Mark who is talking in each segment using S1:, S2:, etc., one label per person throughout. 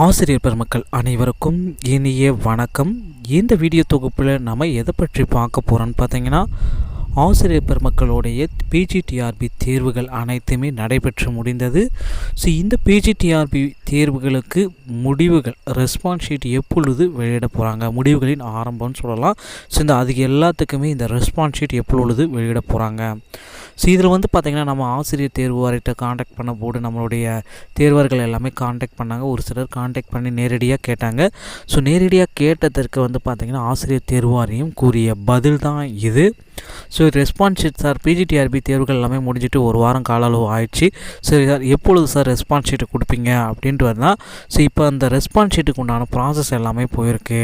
S1: ஆசிரியர் பெருமக்கள் அனைவருக்கும் இனிய வணக்கம். இந்த வீடியோ தொகுப்பில் நம்ம எதை பற்றி பார்க்க போகிறோன்னு பார்த்தீங்கன்னா, ஆசிரியர் பெருமக்களுடைய பிஜிடிஆர்பி தேர்வுகள் அனைத்துமே நடைபெற்று முடிந்தது. ஸோ இந்த பிஜிடிஆர்பி தேர்வுகளுக்கு முடிவுகள் ரெஸ்பான்ஸ் ஷீட் எப்பொழுது வெளியிட போகிறாங்க, முடிவுகளின் ஆரம்பம்னு சொல்லலாம். ஸோ அதுக்கு எல்லாத்துக்குமே இந்த ரெஸ்பான்ஸ் ஷீட் எப்பொழுது வெளியிட போகிறாங்க. ஸோ இதில் பார்த்திங்கன்னா நம்ம ஆசிரியர் தேர்வு வாரிட்ட காண்டாக்ட் பண்ண போது நம்மளுடைய தேர்வர்கள் எல்லாமே காண்டாக்ட் பண்ணாங்க. ஒரு சிலர் காண்டாக்ட் பண்ணி நேரடியாக கேட்டாங்க. ஸோ நேரடியாக கேட்டதற்கு பார்த்திங்கன்னா ஆசிரியர் தேர்வு வாரியம் கூறிய பதில் தான் இது. So response sheet sir, PGTRB தேர்வுகள் எல்லாமே முடிஞ்சிட்டு ஒரு வாரம் கால அளவு ஆயிடுச்சு. சரி சார், எப்பொழுது சார் ரெஸ்பான்ஸ் ஷீட்டு கொடுப்பீங்க அப்படின்ட்டு வந்தால், ஸோ இப்போ அந்த ரெஸ்பான்ஸ் ஷீட்டுக்கு உண்டான ப்ராசஸ் எல்லாமே போயிருக்கு.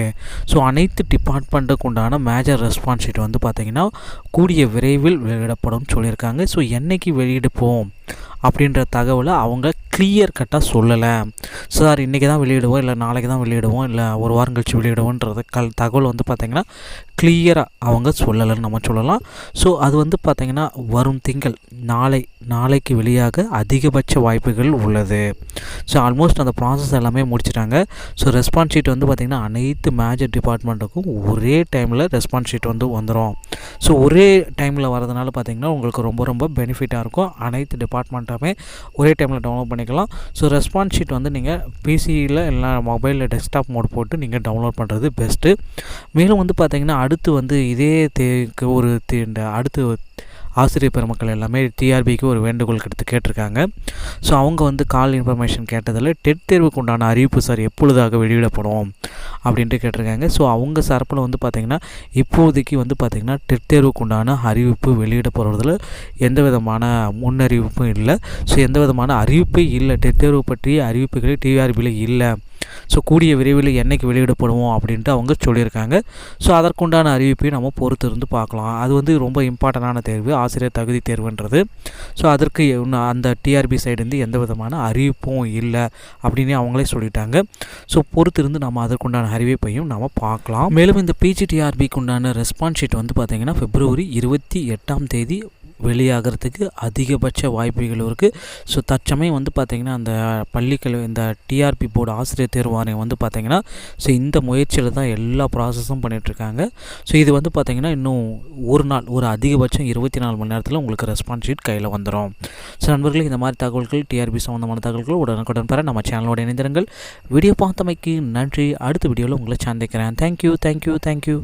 S1: ஸோ அனைத்து டிபார்ட்மெண்ட்டுக்கு உண்டான மேஜர் ரெஸ்பான்ஸ் ஷீட் பார்த்திங்கன்னா கூடிய விரைவில் வெளியிடப்படும் சொல்லியிருக்காங்க. ஸோ என்றைக்கு வெளியிடுப்போம் அப்படின்ற தகவலை அவங்க கிளியர் கட்டாக சொல்லலை. சார் இன்றைக்கி தான் வெளியிடுவோம், இல்லை நாளைக்கு தான் வெளியிடுவோம், இல்லை ஒரு வாரம் கழிச்சு வெளியிடுவோன்றது தகவல் பார்த்திங்கன்னா கிளியராக அவங்க சொல்லலைன்னு நம்ம சொல்லலாம். ஸோ அது பார்த்திங்கன்னா வரும் திங்கள் நாளைக்கு வெளியாக அதிகபட்ச வாய்ப்புகள் உள்ளது. ஸோ ஆல்மோஸ்ட் அந்த ப்ராசஸ் எல்லாமே முடிச்சிட்டாங்க. ஸோ ரெஸ்பான்ஸ் ஷீட் பார்த்திங்கன்னா அனைத்து மேஜர் டிபார்ட்மெண்ட்டுக்கும் ஒரே டைமில் ரெஸ்பான்ஸ் ஷீட் வந்துடும். ஸோ ஒரே டைமில் வரதுனால பார்த்திங்கன்னா உங்களுக்கு ரொம்ப ரொம்ப பெனிஃபிட்டாக இருக்கும். அனைத்து டிபார்ட்மெண்ட்டுமே ஒரே டைமில் டவுன்லோட் பண்ணிக்கலாம். ஸோ ரெஸ்பான்ஸ் ஷீட் நீங்கள் பிசியில் இல்லை மொபைலில் டெஸ்க்டாப் மோட் போட்டு நீங்கள் டவுன்லோட் பண்ணுறது பெஸ்ட்டு. மேலும் பார்த்திங்கன்னா அடுத்து இதே அடுத்து ஆசிரியர் பெருமக்கள் எல்லாமே டிஆர்பிக்கு ஒரு வேண்டுகோள் கேட்டிருக்காங்க. ஸோ அவங்க கால் இன்ஃபர்மேஷன் கேட்டதில் டெட் தேர்வுக்கு உண்டான அறிவிப்பு சார் எப்பொழுதாக வெளியிடப்படும் அப்படின்ட்டு கேட்டிருக்காங்க. ஸோ அவங்க சார்பில் பார்த்திங்கன்னா இப்போதைக்கு பார்த்திங்கன்னா டெட் தேர்வுக்கு உண்டான அறிவிப்பு வெளியிட போகிறதுல எந்த விதமான முன்னறிவிப்பும் இல்லை. ஸோ எந்த விதமான அறிவிப்பே இல்லை, டெட் தேர்வு பற்றிய அறிவிப்புகளே டிஆர்பியில் இல்லை. ஸோ கூடிய விரைவில் என்றைக்கு வெளியிடப்படுவோம் அப்படின்ட்டு அவங்க சொல்லியிருக்காங்க. ஸோ அதற்குண்டான அறிவிப்பையும் நம்ம பொறுத்து இருந்து பார்க்கலாம். அது ரொம்ப இம்பார்ட்டண்டான தேர்வு, ஆசிரியர் தகுதி தேர்வுன்றது. ஸோ அதற்கு அந்த டிஆர்பி சைடு எந்த விதமான அறிவிப்பும் இல்லை அப்படின்னு அவங்களே சொல்லிட்டாங்க. ஸோ பொறுத்து இருந்து நம்ம அதற்குண்டான அறிவிப்பையும் நம்ம பார்க்கலாம். மேலும் இந்த பிஜிடிஆர்பிக்கு உண்டான ரெஸ்பான்ஸ் ஷீட் பார்த்திங்கன்னா February 28 வெளியாகிறதுக்கு அதிகபட்ச வாய்ப்புகள் இருக்குது. ஸோ தற்சமயம் பார்த்திங்கன்னா அந்த இந்த டிஆர்பி போர்டு ஆசிரியர் தேர்வு வாரியம் பார்த்திங்கன்னா ஸோ இந்த முயற்சியில் தான் எல்லா ப்ராசஸும் பண்ணிகிட்ருக்காங்க. ஸோ இது பார்த்திங்கன்னா இன்னும் ஒரு அதிகபட்சம் 24 மணி நேரத்தில் உங்களுக்கு ரெஸ்பான்ஸ் ஷீட் கையில் வந்துடும். ஸோ நண்பர்களே, இந்த மாதிரி தகவல்கள் டிஆர்பி சம்மந்தமான தகவல்கள் உடனுக்குடன் பெற நம்ம சேனலோட இணைந்திருங்கள். வீடியோ பார்த்தமைக்கு நன்றி. அடுத்த வீடியோவில் உங்களை சந்திக்கிறேன். தேங்க்யூ.